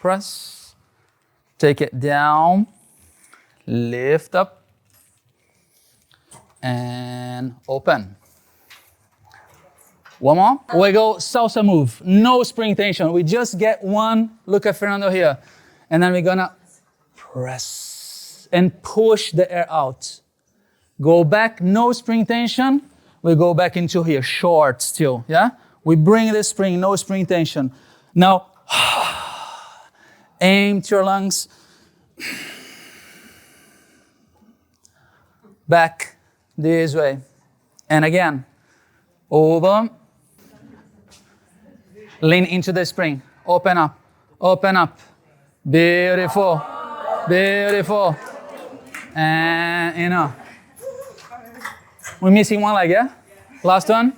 press. Take it down. Lift up. And open. One more. We go salsa move. No spring tension. We just get one. Look at Fernando here. And then we're gonna press and push the air out. Go back, no spring tension. We go back into here, short still, yeah? We bring the spring, no spring tension. Now, empty your lungs. Back this way. And again, over. Lean into the spring. Open up, open up. Beautiful, beautiful. And, We're missing one leg, yeah? Last one.